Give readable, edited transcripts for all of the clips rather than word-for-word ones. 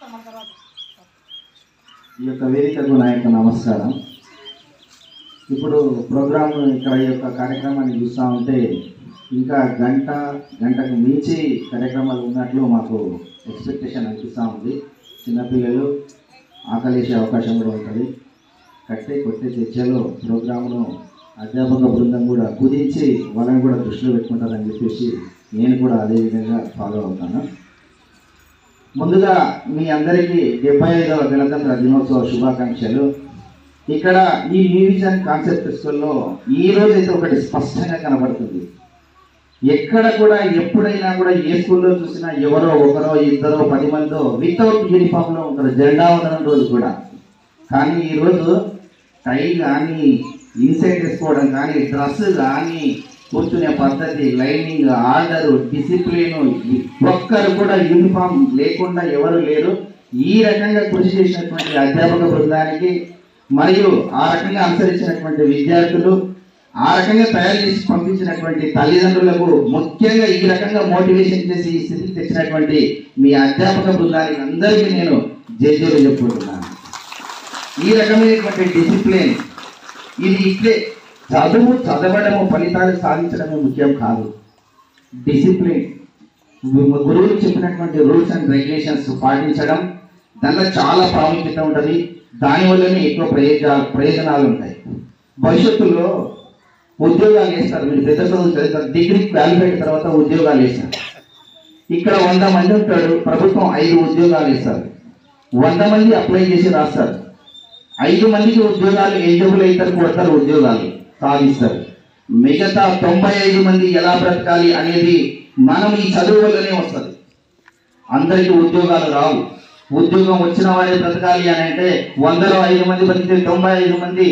ఈ యొక్క వేదికకు నా యొక్క నమస్కారం. ఇప్పుడు ప్రోగ్రామ్ ఇక్కడ ఈ యొక్క కార్యక్రమాన్ని చూస్తూ ఉంటే ఇంకా గంటకు మించి కార్యక్రమాలు ఉన్నట్లు మాకు ఎక్స్పెక్టేషన్ అనిపిస్తూ ఉంది. చిన్నపిల్లలు ఆకలేసే అవకాశం కూడా ఉంటుంది. కట్టే కొట్టే చర్చలో ప్రోగ్రామును అధ్యాపక బృందం కూడా కుదించి వాళ్ళని కూడా దృష్టిలో పెట్టుకుంటారని చెప్పేసి నేను కూడా అదేవిధంగా ఫాలో అవుతాను. ముందుగా మీ అందరికీ 75వ గణతంత్ర దినోత్సవ శుభాకాంక్షలు. ఇక్కడ ఈ న్యూ విజన్ కాన్సెప్ట్ స్కూల్లో ఈరోజు అయితే ఒకటి స్పష్టంగా కనబడుతుంది. ఎక్కడ కూడా ఎప్పుడైనా కూడా ఏ స్కూల్లో చూసినా ఎవరో ఒకరో ఇద్దరో 10 మందో వితౌట్ యూనిఫామ్లో ఉంటారు, జెండా వందనం రోజు కూడా. కానీ ఈరోజు టై కానీ ఇన్సైడ్ వేసుకోవడం కానీ డ్రెస్ కానీ కూర్చునే పద్ధతి, లైనింగ్, ఆర్డరు, డిసిప్లిన్, ఒక్కరు కూడా యూనిఫామ్ లేకుండా ఎవరు లేరు. ఈ రకంగా కృషి చేసినటువంటి అధ్యాపక బృందానికి మరియు ఆ రకంగా అనుసరించినటువంటి విద్యార్థులు, ఆ రకంగా తయారు చేసి పంపించినటువంటి తల్లిదండ్రులకు, ముఖ్యంగా ఈ రకంగా మోటివేషన్ చేసి ఈ స్థితికి తెచ్చినటువంటి మీ అధ్యాపక బృందానికి అందరికీ నేను జేజేలు చెప్పుకుంటున్నాను. ఈ రకమైనటువంటి డిసిప్లిన్ ఇది ఇట్లే చదవడము ఫలితాలు సాధించడమే ముఖ్యం కాదు. డిసిప్లిన్, గురువులు చెప్పినటువంటి రూల్స్ అండ్ రెగ్యులేషన్స్ పాటించడం, దానిలో చాలా ప్రాముఖ్యత ఉంటుంది. దానివల్లనే ఎక్కువ ప్రయోజనాలు ఉంటాయి. భవిష్యత్తులో ఉద్యోగాలు వేస్తారు. మీరు పెద్ద చదువులు చదువుతారు, డిగ్రీ క్వాలిఫైడ్ తర్వాత ఉద్యోగాలు వేస్తారు. ఇక్కడ 100 మంది ఉంటాడు, ప్రభుత్వం 5 ఉద్యోగాలు వేస్తారు. 100 మంది అప్లై చేసి రాస్తారు. 5 మందికి ఉద్యోగాలు ఎలిజిబుల్ అవుతారు, కొడతారు, ఉద్యోగాలు సాధిస్తారు. మిగతా 95 మంది ఎలా బ్రతకాలి అనేది మనం ఈ చదువు వల్లనే వస్తుంది. అందరికీ ఉద్యోగాలు రావు. ఉద్యోగం వచ్చిన వాడే బ్రతకాలి అని అంటే 100లో 5 మంది బతికితే 95 మంది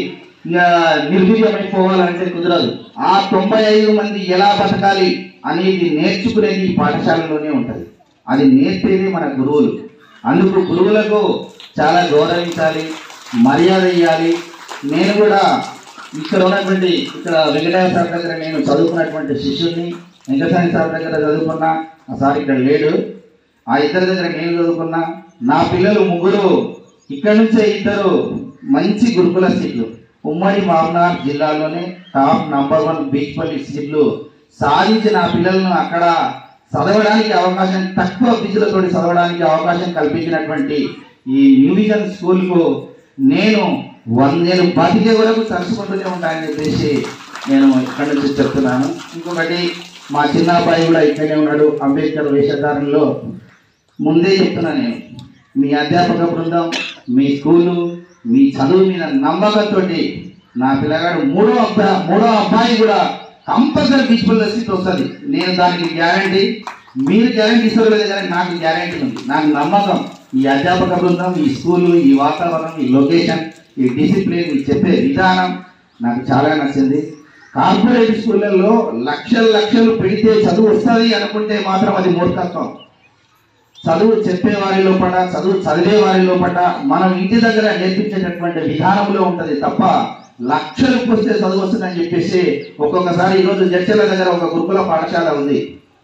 నిర్వీర్యమైపోవాలంటే కుదరదు. ఆ 95 మంది ఎలా బతకాలి అనేది నేర్చుకునేది ఈ పాఠశాలలోనే ఉంటుంది. అది నేర్పేది మన గురువులు. అందుకు గురువులకు చాలా గౌరవించాలి, మర్యాద ఇవ్వాలి. నేను కూడా ఇక్కడ వెంకటేశ్వర సార్ దగ్గర నేను చదువుకున్నటువంటి శిష్యుడిని, వెంకటేశ్వర సార్ దగ్గర చదువుకున్నా, ఆ సార్ ఇక్కడ లేడు, ఆ ఇద్దరి దగ్గర నేను చదువుకున్నా. నా పిల్లలు 3 ఇక్కడ నుంచే 2 మంచి గురుకుల సీట్లు, ఉమ్మడి మహబూబ్నగర్ జిల్లాలోనే టాప్ నంబర్ 1 బీచ్పల్లి సీట్లు సాధించి నా పిల్లలను అక్కడ చదవడానికి అవకాశం, తక్కువ ఫీజులతో చదవడానికి అవకాశం కల్పించినటువంటి ఈ న్యూ విజన్ స్కూల్కు నేను బతికే వరకు తలుచుకుంటూనే ఉంటానని చెప్పేసి నేను ఇక్కడి నుంచి చెప్తున్నాను. ఇంకొకటి, మా చిన్న అబ్బాయి కూడా ఇక్కడే ఉన్నాడు, అంబేద్కర్ వేషధారణలో. ముందే చెప్తున్నా, నేను మీ అధ్యాపక బృందం, మీ స్కూలు, మీ చదువు మీద నమ్మకంతో నా పిల్లగాడు మూడో అబ్బాయి కూడా కంపల్సరీ బీచ్పల్లి సీట్ వస్తుంది. నేను దానికి గ్యారంటీ, మీరు గ్యారంటీ ఇస్తారు లేదు కానీ నాకు గ్యారంటీ ఉంది. నాకు నమ్మకం. ఈ అధ్యాపక బృందం, ఈ స్కూలు, ఈ వాతావరణం, ఈ లొకేషన్, ఈ డిసిప్లిన్, ఈ చెప్పే విధానం నాకు చాలా నచ్చింది. కార్పొరేట్ స్కూళ్ళల్లో లక్షలు పెడితే చదువు వస్తుంది అనుకుంటే మాత్రం అది మూర్ఖత్వం. చదువు చెప్పే వారి లోపల, చదువు చదివే వారి లోపల మనం ఇంటి దగ్గర నేర్పించేటటువంటి విధానంలో ఉంటుంది తప్ప లక్షలకు వస్తే చదువు వస్తుందని చెప్పేసి ఒక్కొక్కసారి ఈరోజు జడ్చల దగ్గర ఒక గురుకుల పాఠశాల ఉంది.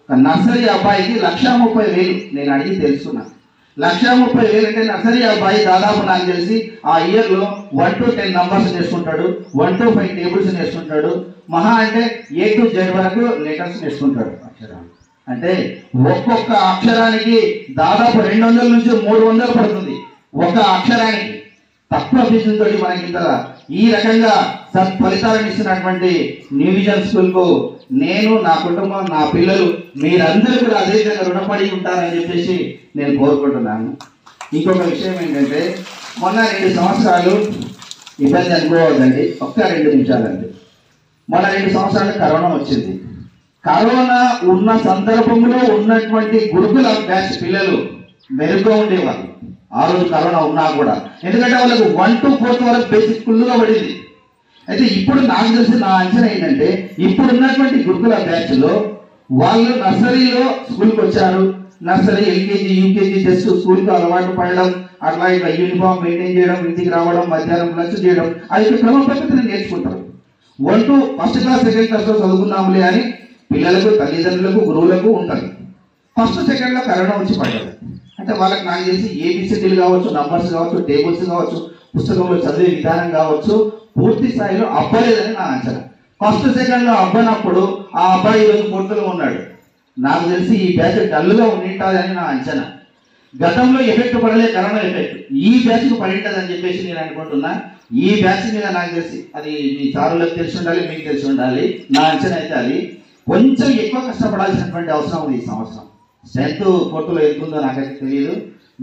నర్సరీ అబ్బాయికి 1,30,000 నేను అడిగి తెలుసుకున్నాను. 1,30,000 అంటే నర్సరీ అబ్బాయి దాదాపు నాకు తెలిసి ఆ ఇయర్లో 1 to 10 నంబర్స్ నేర్చుకుంటాడు, 1 to 5 టేబుల్స్ నేర్చుకుంటాడు, మహా అంటే A to Z వరకు లెటర్స్ నేర్చుకుంటాడు. అక్షరాలు అంటే ఒక్కొక్క అక్షరానికి దాదాపు 200 నుంచి 300 పడుతుంది ఒక అక్షరానికి. తక్కువ ఫీజులతో మనకి ఈ రకంగా సత్ఫలితాలను ఇస్తున్నటువంటి న్యూ విజన్ స్కూల్కు నేను, నా కుటుంబం, నా పిల్లలు, మీరందరూ కూడా అదే విధంగా రుణపడి ఉంటారని చెప్పేసి నేను కోరుకుంటున్నాను. ఇంకొక విషయం ఏంటంటే, మొన్న 2 సంవత్సరాలు ఇబ్బంది అనుకోవద్దండి, ఒక్క 2 నిమిషాలండి. మొన్న 2 సంవత్సరాలు కరోనా వచ్చింది. కరోనా ఉన్న సందర్భంలో ఉన్నటువంటి గురుకుల బ్యాచ్ పిల్లలు మెరుగ్గా ఉండేవాళ్ళు ఆ రోజు కరోనా ఉన్నా కూడా. ఎందుకంటే వాళ్ళకు 1 to 4 వరకు బేసిక్ ఫుల్గా పడింది. అయితే ఇప్పుడు నాకు తెలిసి నా అంచనా ఏంటంటే, ఇప్పుడు ఉన్నటువంటి గురుకుల బ్యాచ్లో వాళ్ళు నర్సరీలో స్కూల్కి వచ్చారు, నర్సరీ, ఎల్కేజీ, యూకేజీ జస్ట్ స్కూల్కి అలవాటు పడడం, అట్లా ఇట్లా యూనిఫామ్ మెయింటైన్ చేయడం, ఇంటికి రావడం, మధ్యాహ్నం లంచ్ చేయడం, అది క్రమ పద్ధతిని నేర్చుకుంటారు. 1 to 1st క్లాస్ 2nd క్లాస్లో చదువుకున్నాములే అని పిల్లలకు, తల్లిదండ్రులకు, గురువులకు ఉంటుంది. 1st, 2nd కరోనా వచ్చి పడ్డారు. అంటే వాళ్ళకి నాకు తెలిసి ఏబిసిడీలు కావచ్చు, నంబర్స్ కావచ్చు, టేబుల్స్ కావచ్చు, పుస్తకంలో చదివే విధానం కావచ్చు పూర్తి స్థాయిలో అవ్వలేదని నా అంచనా. ఫస్ట్ సెకండ్లో అవ్వనప్పుడు ఆ అబ్బాయి ఈరోజు పొట్టులో ఉన్నాడు. నాకు తెలిసి ఈ బ్యాచ్ డల్గా ఉండింటాదని నా అంచనా. గతంలో ఎఫెక్ట్ పడలే కరోనా ఎఫెక్ట్, ఈ బ్యాచ్కు పడింటది అని చెప్పేసి నేను అనుకుంటున్నా. ఈ బ్యాచ్ మీద నాకు తెలిసి అది మీ సారులకు తెలిసి ఉండాలి, మీకు తెలిసి ఉండాలి. నా అంచనా అయితే అది కొంచెం ఎక్కువ కష్టపడాల్సినటువంటి అవసరం ఉంది ఈ సంవత్సరం. స్ట్రెంత్ కోర్టులో ఎంతుందో నాకైతే తెలియదు.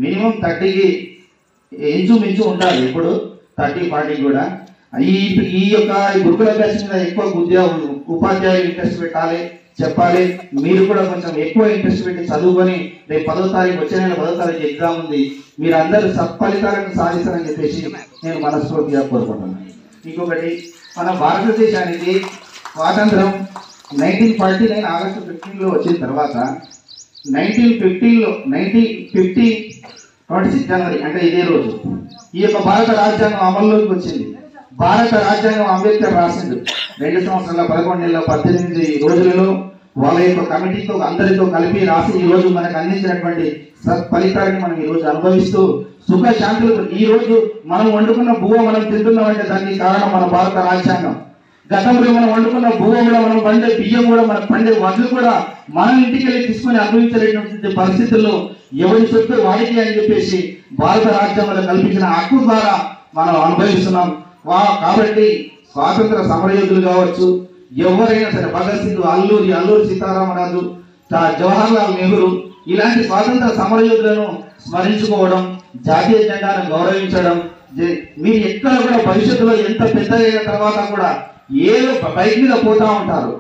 మినిమం 30కి ఇంచుమించు ఉండాలి, ఇప్పుడు 30-40 కూడా. ఈ యొక్క గురుకుల బ్యాచ్ మీద ఎక్కువ ఉపాధ్యాయులు ఇంట్రెస్ట్ పెట్టాలి, చెప్పాలి. మీరు కూడా కొంచెం ఎక్కువ ఇంట్రెస్ట్ పెట్టి చదువుకొని రేపు 10వ తారీఖు, వచ్చే నెల 10వ తారీఖు ఎగ్జామ్ ఉంది, మీరు అందరూ సత్ఫలితాలను సాధిస్తారని చెప్పేసి నేను మనస్ఫూర్తిగా కోరుకుంటున్నాను. ఇంకొకటి, మన భారతదేశానికి స్వాతంత్రం 1949 ఆగస్టు 15లో వచ్చిన తర్వాత 1950 26 జనవరి అంటే ఇదే రోజు ఈ యొక్క భారత రాజ్యాంగం అమల్లోకి వచ్చింది. భారత రాజ్యాంగం అంబేద్కర్ రాసిండు 2 సంవత్సరాల 11 నెలల 18 రోజులలో వాళ్ళ యొక్క కమిటీతో అందరితో కలిపి రాసి ఈ రోజు మనకు అందించినటువంటి సత్ఫలితాన్ని మనం ఈ రోజు అనుభవిస్తూ సుఖ శాంతులు. ఈ రోజు మనం వండుకున్న బువ్వ మనం తింటున్నామంటే దానికి కారణం మన భారత రాజ్యాంగం. గతంలో మనం వండుకున్న బువ్వ కూడా, మనం పండే బియ్యం కూడా, మనకు పండే వడ్లు కూడా మనం ఇంటికి వెళ్ళి తీసుకొని అనుభవించలేనటువంటి పరిస్థితుల్లో ఎవరి సొత్తు వాడికి అని చెప్పేసి భారత రాజ్యాంగంలో కల్పించిన హక్కు ద్వారా మనం అనుభవిస్తున్నాం. కాబట్టి స్వాతంత్ర సమరయోధులు కావచ్చు, ఎవరైనా సరే, భగత్ సింగ్, అల్లూరి సీతారామరాజు, జవహర్లాల్ నెహ్రూ ఇలాంటి స్వాతంత్ర సమరయోధులను స్మరించుకోవడం, జాతీయ జెండాను గౌరవించడం. మీరు ఎక్కడ కూడా భవిష్యత్తులో ఎంత పెద్ద అయిన తర్వాత కూడా ఏదో బైక్ మీద పోతా ఉంటారు,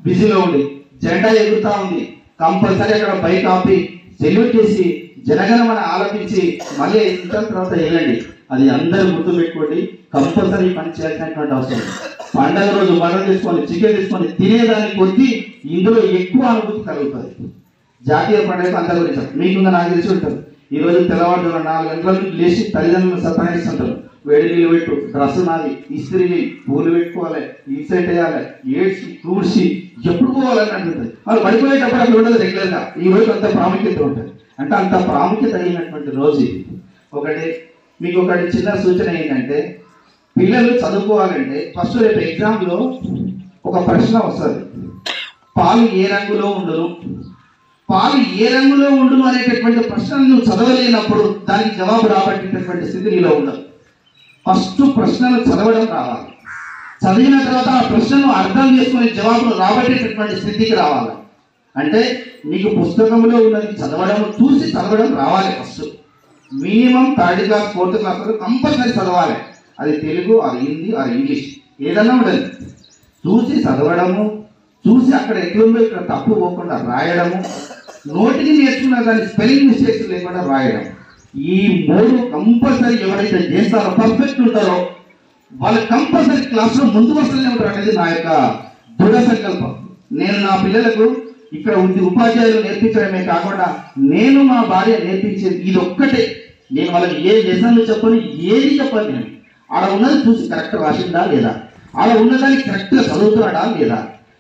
బిజీలో ఉండి జెండా ఎగురుతా ఉంది, కంపల్సరీ అక్కడ బైక్ ఆపి సెల్యూట్ చేసి జనగణమన ఆలపించి మళ్ళీ ఇంత తర్వాత వెళ్ళండి. అది అందరూ గుర్తు పెట్టుకోండి, కంపల్సరీ పని చేయాల్సినటువంటి అవసరం. పండగ రోజు మటన్ తీసుకొని, చికెన్ తీసుకొని తినేదానికి కొద్దీ ఇందులో ఎక్కువ అనుభూతి కలుగుతుంది. జాతీయ పండుగ అందరి గురించి మీకుందా నాకు తెలిసి ఉంటుంది. ఈరోజు తెల్లవారుజామున 4 గంటలకు లేచి తల్లిదండ్రులను సతాయిస్తుంటారు. వేడి నీళ్ళు పెట్టు, డ్రస్సు నాది, ఇస్త్రీని, పూలు పెట్టుకోవాలి, ఇన్సెట్ వేయాలి, ఏడ్చి కూర్చి ఎప్పుడు పోవాలని అంటుంది. వాళ్ళు పడిపోయేటప్పుడు అక్కడ ఉండదు రెగ్యులర్గా. ఈ రోజు అంత ప్రాముఖ్యత ఉంటుంది, అంటే అంత ప్రాముఖ్యత అయినటువంటి రోజు ఇది. మీకు ఒకటి చిన్న సూచన ఏంటంటే, పిల్లలు చదువుకోవాలంటే ఫస్ట్ రేపు ఎగ్జామ్లో ఒక ప్రశ్న వస్తుంది, పాలు ఏ రంగులో ఉండును, పాలు ఏ రంగులో ఉండును అనేటటువంటి ప్రశ్నను నువ్వు చదవలేనప్పుడు దానికి జవాబు రాబట్టేటటువంటి స్థితి నీలో ఉండదు. ఫస్ట్ ప్రశ్నను చదవడం రావాలి, చదివిన తర్వాత ఆ ప్రశ్నను అర్థం చేసుకుని జవాబును రాబట్టేటటువంటి స్థితికి రావాలి. అంటే నీకు పుస్తకంలో ఉన్నది చదవడం, చూసి చదవడం రావాలి. First minimum 3rd class 4th class వరకు కంపల్సరీ చదవాలి. అది తెలుగు, అది హిందీ, అది ఇంగ్లీష్, ఏదన్నా ఉండదు. చూసి చదవడము, చూసి అక్కడ ఎట్లుందో ఇక్కడ తప్పు పోకుండా రాయడము, నోటికి నేర్చుకున్న దాని స్పెల్లింగ్ మిస్టేక్స్ లేకుండా రాయడం. ఈ 3 కంపల్సరీ ఎవరైతే చేస్తారో, పర్ఫెక్ట్ ఉంటారో వాళ్ళు కంపల్సరీ క్లాస్లో ముందు వస్తూనే ఉంటారు అనేది నా యొక్క దృఢ సంకల్పం. నేను నా పిల్లలకు ఇక్కడ ఉపాధ్యాయులు నేర్పించడమే కాకుండా నేను మా భార్య నేర్పించేది ఇది ఒక్కటే. నేను వాళ్ళకి ఏ లెసన్లు చెప్పని, ఏది చెప్పను. నేను ఆడ ఉన్నది చూసి కరెక్ట్ రాసిందా లేదా, ఆడ ఉన్నదాన్ని కరెక్ట్గా చదువుతున్నాడా లేదా,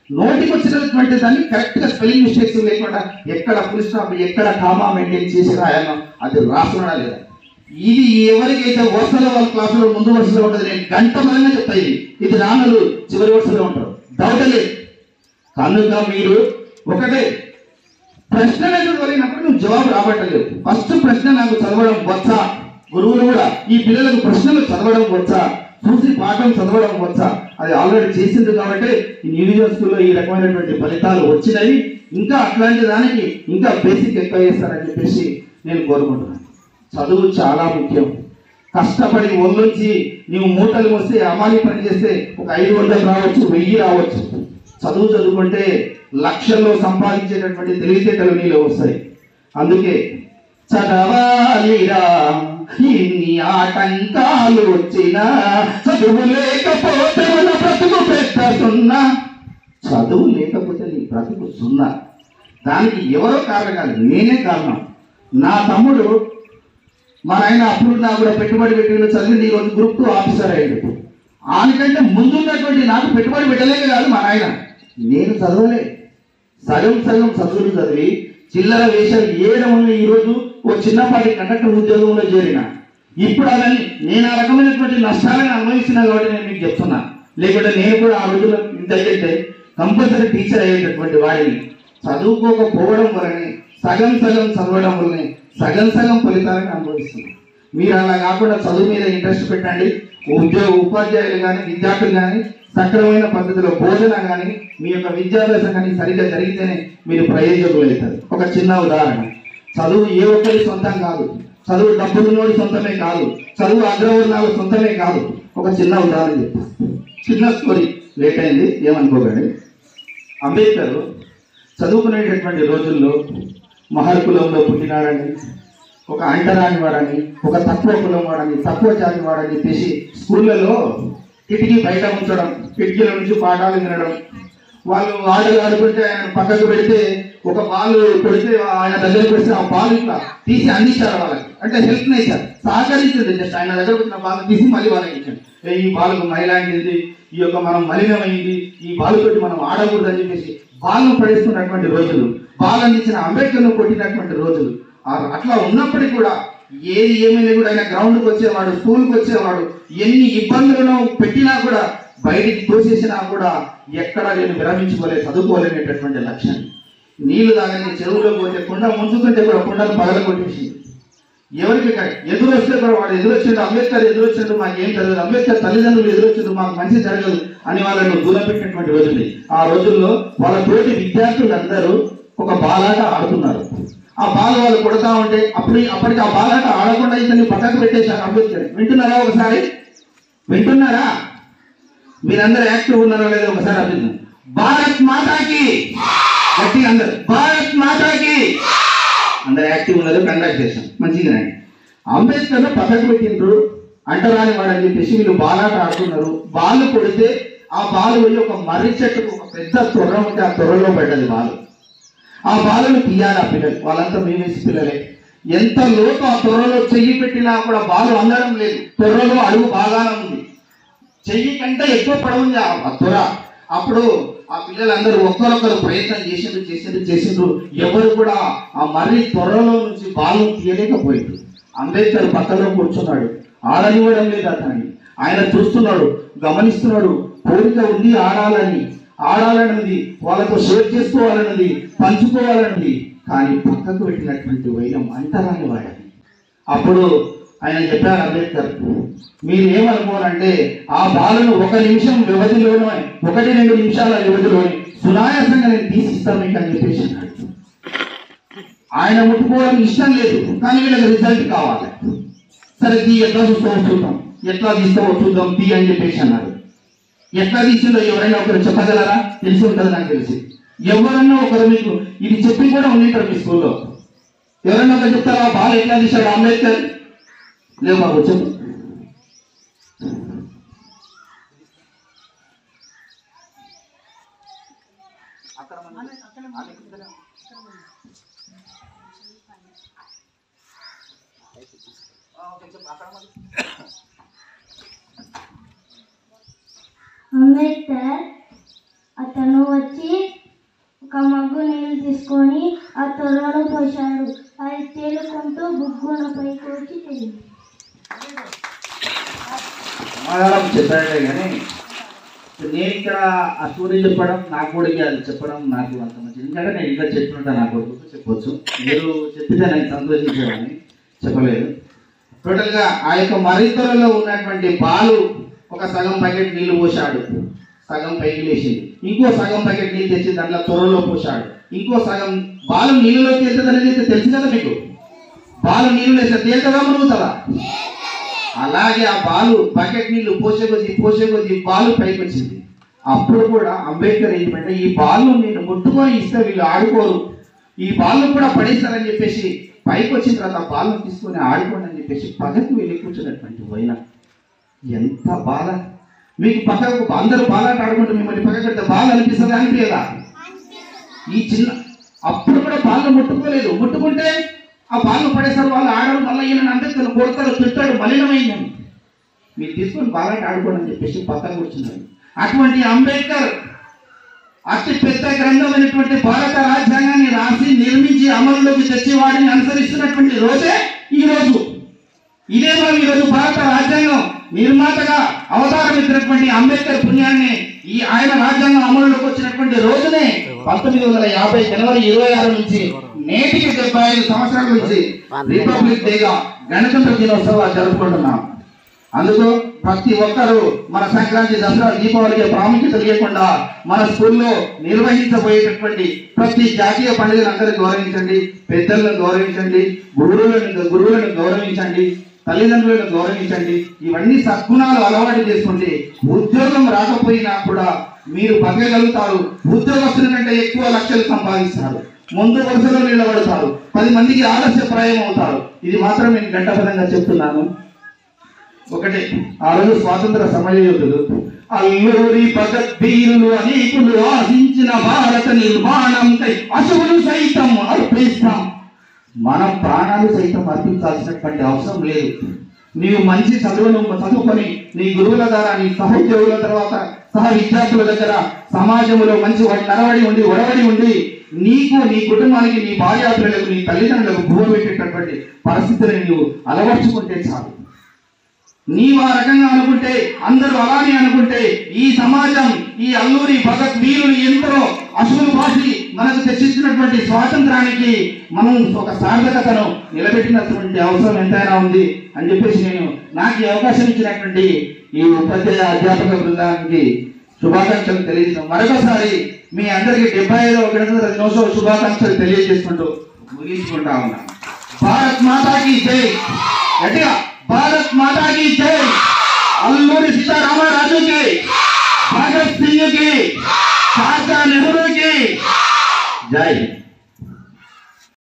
నోటికి వచ్చినటువంటి దాన్ని కరెక్ట్గా స్పెల్లింగ్ మిస్టేక్స్ లేకుండా ఎక్కడ ఫుల్ స్టాప్, ఎక్కడ కామా మెయింటైన్ చేసి రాయాలో అది రాస్తున్నాడా లేదా. ఇది ఎవరికైతే వరుసలో వాళ్ళ క్లాసులో ముందు వరుసలో ఉంటుంది, నేను గంట పరంగా చెప్తాయి. ఇది రానులు చివరి వరుసలో ఉంటారు, డౌట్ లేదు. కనుక మీరు ఒకటే ప్రశ్న చదివినప్పుడు నువ్వు జవాబు రాబట్టలేవు. ఫస్ట్ ప్రశ్న నాకు చదవడం వచ్చా, గురువులు కూడా ఈ పిల్లలకు ప్రశ్నలు చదవడం వచ్చా, చూసి పాఠం చదవడం వచ్చా, అది ఆల్రెడీ చేసింది కాబట్టి ఈ ఇండివిజువల్ స్కూల్లో ఈ రకమైనటువంటి ఫలితాలు వచ్చినాయి. ఇంకా అట్లాంటి దానికి ఇంకా బేసిక్ ఎక్కువ చేస్తారని చెప్పేసి నేను కోరుకుంటున్నాను. చదువు చాలా ముఖ్యం. కష్టపడి ఒళ్ళొచ్చి నీవు మూటలు వస్తే, అమాలి పని చేస్తే ఒక 500 రావచ్చు, 1000 రావచ్చు. చదువుకుంటే లక్షల్లో సంపాదించేటటువంటి తెలివితేటలు నీలో వస్తాయి. అందుకే చదవాలిరా ఇన్ని ఆటంకాలు వచ్చినా, చదువు లేకపోతే మన బ్రతుకు పెద్ద సున్నా. చదువు లేకపోతే నీ బ్రతుకు సున్నా. దానికి ఎవరో కారణం కాదు, నేనే కారణం. నా తమ్ముడు మా నాయన అప్పుడు నాకు కూడా పెట్టుబడి పెట్టి చదివి ఈరోజు గ్రూప్ 2 ఆఫీసర్ అయ్యాడు. ఆయనకంటే ముందున్నటువంటి నాకు పెట్టుబడి పెట్టలేక కాదు మా నాయన, నేను చదవలే. సగం చదువులు చదివి చిల్లర వేషాలు ఏడం వల్ల ఈరోజు ఓ చిన్నపాటి కండక్టర్ ఉద్యోగంలో చేరిన. ఇప్పుడు అవన్నీ నేను ఆ రకమైనటువంటి నష్టాలను అనుభవిస్తున్నా కాబట్టి నేను మీకు చెప్తున్నా. లేకుంటే నేను కూడా ఆ రోజుల్లో ఇంత అయితే కంపల్సరీ టీచర్ అయ్యేటటువంటి వాడిని. చదువుకోకపోవడం వల్లనే సగం చదవడం వల్లనే సగం ఫలితాలను అనుభవిస్తున్నాను. మీరు అలా కాకుండా చదువు మీద ఇంట్రెస్ట్ పెట్టండి. ఉపాధ్యాయులు కానీ విద్యార్థులు కానీ సక్రమైన పద్ధతిలో బోధన కానీ మీ యొక్క విద్యాభ్యాసం కానీ సరిగ్గా జరిగితేనే మీరు ప్రయోజకులు అవుతారు. ఒక చిన్న ఉదాహరణ, చదువు ఏ ఒక్కరి సొంతం కాదు, చదువు డబ్బులున్నోడి సొంతమే కాదు, చదువు అగ్రవర్ణాలు సొంతమే కాదు. ఒక చిన్న ఉదాహరణ చెప్తాను, చిన్న స్టోరీ, లేట్ అయింది ఏమనుకోకండి. అంబేద్కర్ చదువుకునేటటువంటి రోజుల్లో మహర్కులంలో పుట్టినాడని, ఒక అంటరాని వాడని, ఒక తక్కువ కులం వాడని, తక్కువ జాతి వాడని చెప్పేసి స్కూళ్ళలో కిటికీ బయట ఉంచడం, కిటికీల నుంచి పాఠాలు వినడం, వాళ్ళు ఆటలు ఆడుకుంటే ఆయన పక్కకు పెడితే ఒక బాల్ కొడితే ఆయన దగ్గరికి వస్తే ఆ బాల్ ఇట్లా తీసి అందించారు వాళ్ళకి, అంటే హెల్ప్ నేచారు, సహకరించండి. జస్ట్ ఆయన దగ్గరకు వచ్చిన బాల్ తీసి మళ్ళీ వాళ్ళకి ఇచ్చాడు. ఈ బాల్కు మైలాంటిది, ఈ యొక్క మనం మలినమైంది, ఈ బాల్ తోటి మనం ఆడకూడదు అని చెప్పేసి బాల్ను పడేస్తున్నటువంటి రోజులు, బాల్ అందించిన అంబేద్కర్ను కొట్టినటువంటి రోజులు. అట్లా ఉన్నప్పటికీ కూడా ఏది ఏమైనా కూడా ఆయన గ్రౌండ్కి వచ్చేవాడు, స్కూల్కి వచ్చేవాడు, ఎన్ని ఇబ్బందులను పెట్టినా కూడా బయటికి తోసేసినా కూడా ఎక్కడ నేను విరమించుకోలేదు, చదువుకోలేనటువంటి లక్ష్యం. నీళ్లు తాగని చెరువులో పోతే కుండ ముంచుకుంటే కూడా కుండను పగల కొట్టేసింది. ఎవరికి ఎదురు వస్తే కూడా వాడు ఎదురొచ్చిండు, అంబేద్కర్ ఎదురొచ్చిండు, మాకేం జరగదు, అంబేద్కర్ తల్లిదండ్రులు ఎదురొచ్చిండు, మాకు మంచి జరగదు అని వాళ్ళను దూరం పెట్టినటువంటి రోజులు. ఆ రోజుల్లో వాళ్ళ తోటి విద్యార్థులందరూ ఒక బాలాట ఆడుతున్నారు. ఆ బాల్ వాళ్ళు కొడతా ఉంటే అప్పటికి ఆ బాలాట ఆడకుండా ఇతన్ని పక్కకు పెట్టేశారు అంబేద్కర్. వింటున్నారా? ఒకసారి వింటున్నారా? మీరందరూ యాక్టివ్ ఉన్నారా లేదా ఒకసారి అర్థం. భారత్ మాతాకి గట్టి, అందరు భారత్ మాతాకి, అందరు యాక్టివ్ ఉన్నారు, కండక్ట్ చేశాం మంచిగా. అంబేద్కర్ పక్కకు పెట్టిండ్రు, అంటరాని వాడని చెప్పేసి వీళ్ళు బాలాట ఆడుతున్నారు. బాల్ కొడితే ఆ బాల్ పోయి ఒక మర్రి చెట్టుకు, ఒక పెద్ద తొర్ర ఉంటే ఆ తొర్రలో పడ్డది బాల్. ఆ బాలను తీయాలి ఆ పిల్లలు, వాళ్ళంతా మేమేసి పిల్లలే. ఎంత లోతు ఆ తొర్రలో చెయ్యి పెట్టినా కూడా బాలు అందడం లేదు. తొర్రలో అడుగు బాగానే ఉంది, చెయ్యి కంటే ఎక్కువ పడవుంది ఆ తొర్ర. అప్పుడు ఆ పిల్లలందరూ ఒక్కరొక్కరు ప్రయత్నం చేసిండ్రు. ఎవరు కూడా ఆ మర్రి తొర్రలో నుంచి బాలు తీయలేకపోయింది. అంబేద్కర్ పక్కలో కూర్చున్నాడు, ఆడనివ్వడం లేదు అతన్ని. ఆయన చూస్తున్నాడు, గమనిస్తున్నాడు, కోరిక ఉంది ఆడాలన్నది, వాళ్ళతో షేర్ చేసుకోవాలన్నది, పంచుకోవాలన్నది, కానీ పక్కకు పెట్టినటువంటి వైరం అంటరాని వాడని. అప్పుడు ఆయన చెప్పారు అంబేద్కర్, మీరు ఏమనుకోనంటే ఆ బాలను 1 నిమిషం వ్యవధిలోనే, 1-2 నిమిషాల వ్యవధిలోనే సునాయాసంగా నేను తీసిస్తాను మీకు అని చెప్పేసి అన్నాడు. ఆయన ముట్టుకోవడం ఇష్టం లేదు, కానీ వీళ్ళకి రిజల్ట్ కావాలి. సరే తీ, ఎట్లా చూద్దాం, ఎట్లా తీస్తావో చూద్దాం తీ అని చెప్పేసి అన్నాడు. ఎట్లా తీసిందో ఎవరైనా ఒకరు చెప్పగలరా? తెలిసి ఉంటుంది నాకు తెలిసి. ఎవరన్నా ఒకరు మీకు ఇది చెప్పి కూడా ఉండింటారు మీ స్కూల్లో. ఎవరన్నా ఒకరు చెప్తారా బాల్ ఎట్లా తీశాడు అంబేద్కర్? లేవు బాబు, చెప్పు. అంబేద్కర్ అతను వచ్చి ఒక మగ్గు నీళ్ళు తీసుకొని ఆ తొర్రలో పోశాడు. అది తేలుకుంటూ బుగ్గున పైకి వచ్చి తెలియదు. చెప్పాడే కానీ నేను ఇక్కడ ఆ స్టోరీ చెప్పడం నా కొడుకు, అది చెప్పడం నాకు అంత మంచిది. ఎందుకంటే నేను ఇంకా చెప్పినట్టు నా కొడుకు చెప్పొచ్చు, మీరు చెప్పితే నేను సంతోషించేవాడిని, చెప్పలేదు. టోటల్గా ఆ యొక్క మరితొరలో ఉన్నటువంటి బాలు ఒక సగం ప్యాకెట్ నీళ్లు పోసాడు, సగం పైకి లేచింది. ఇంకో సగం ప్యాకెట్ నీళ్ళు తెచ్చి దాంట్లో తొర్రలో పోసాడు. ఇంకో సగం బాలు నీళ్ళలో తేలుతుంది అనేది తెలుసు కదా మీకు. బాలు నీళ్ళు వేస్తే తేలుతుందా మునుగుతుందా? అలాగే ఆ బాలు బకెట్ నీళ్లు పోసే కొద్ది బాలు పైకి వచ్చింది. అప్పుడు కూడా అంబేద్కర్ ఏంటంటే ఈ బాల్ను నేను ముట్టుకొని ఇస్తే వీళ్ళు ఆడుకోరు, ఈ బాల్ను కూడా పడేస్తారని చెప్పేసి పైకి వచ్చిన తర్వాత బాల్ను తీసుకొని ఆడుకోండి అని చెప్పేసి పక్కకు వెళ్ళి కూర్చున్నటువంటి పోయిన ఎంత బాధ. మీకు పక్కకు అందరూ బాలాట ఆడుకుంటే మిమ్మల్ని పక్కకు పెడితే బాధ అనిపిస్తుంది అనిపించదా? ఈ చిన్న అప్పుడు కూడా బాల్ను ముట్టుకోలేదు, ముట్టుకుంటే ఆ బాల్ను పడేస్తారు, వాళ్ళు ఆడరు, మళ్ళీ ఈయన అంబేద్కర్ కొడతారు, తిట్టాడు, మలినమైందని. మీరు తీసుకొని బాలాట ఆడుకోండి అని చెప్పేసి పక్కకు కూర్చున్నారు. అటువంటి అంబేద్కర్ అతి పెద్ద గ్రంథమైనటువంటి భారత రాజ్యాంగాన్ని రాసి నిర్మించి అమలులోకి తెచ్చి వాటిని అనుసరిస్తున్నటువంటి రోజే ఈ రోజు. ఇదే మనం ఈరోజు భారత రాజ్యాంగం నిర్మాతగా అవతారం ఎత్తినటువంటి అంబేద్కర్ పుణ్యాన్ని ఆయన రాజ్యాంగం అమలులోకి వచ్చినటువంటి రోజునే 1950 జనవరి 26 నుంచి నేటికి 75 సంవత్సరాల నుంచి రిపబ్లిక్ డేగా గణతంత్ర దినోత్సవాలు జరుపుకుంటున్నాం. అందుకు ప్రతి ఒక్కరూ మన సంక్రాంతి, దసరా, దీపావళికి ప్రాముఖ్యత లేకుండా మన స్కూల్లో నిర్వహించబోయేటటువంటి ప్రతి జాతీయ పండుగను అందరూ గౌరవించండి, పెద్దలను గౌరవించండి, గురువులను గౌరవించండి, తల్లిదండ్రులను గౌరవించండి. ఇవన్నీ సద్గుణాలు అలవాటు చేసుకుంటే ఉద్యోగం రాకపోయినా కూడా మీరు బతకగలుగుతారు. ఉద్యోగస్తుల కంటే ఎక్కువ లక్షలు సంపాదిస్తారు, ముందు వరుసలో నిలబడతారు, 10 మందికి ఆదర్శప్రాయం అవుతారు. ఇది మాత్రం నేను గంటపదంగా చెప్తున్నాను. ఒకటి, ఆ రోజు స్వాతంత్ర సమరయోధులు అల్లూరి భగత్ వీరులు అనేకులు ఆశించిన భారత నిర్మాణంకై అశువులు సైతం అర్పిస్తాం. మనం ప్రాణాలు సైతం అర్పించాల్సినటువంటి అవసరం లేదు. నీవు మంచి చదువుకొని నీ గురువుల ద్వారా, నీ సహోద్యోగుల తర్వాత సహ విద్యార్థుల దగ్గర సమాజంలో మంచి నడవడి ఉండి ఒడవడి ఉండి నీకు, నీ కుటుంబానికి, నీ భార్యాపిల్లలకు, నీ తల్లిదండ్రులకు భూమ పెట్టేటటువంటి పరిస్థితిని నీవు అలవర్చుకుంటే చాలు. నీవు ఆ రకంగా అనుకుంటే, అందరూ అలానే అనుకుంటే ఈ సమాజం, ఈ అల్లూరి భగత్ వీరులు ఎంతో అశువులు బాసి మనకు తెచ్చిచ్చినటువంటి స్వాతంత్రానికి మనం ఒక సార్థకతను నిలబెట్టినటువంటి అవసరం ఎంతైనా ఉంది అని చెప్పేసి నేను నాకు ఈ అవకాశం ఇచ్చినటువంటి ఈ ఉపాధ్యాయ అధ్యాపక బృందానికి శుభాకాంక్షలు తెలియజేస్తాం. మరొకసారి మీ అందరికీ 75వ గణతంత్ర దినోత్సవ శుభాకాంక్షలు తెలియజేసుకుంటూ ముగించుకుంటా ఉన్నాను. భారత్ మాతాకి జై. గట్టిగా భారత్ మాతాకి జై. అల్లూరి సీతారామరాజుకి, భగత్ సింగ్ కి, చాచా నెహ్రూ కి జై.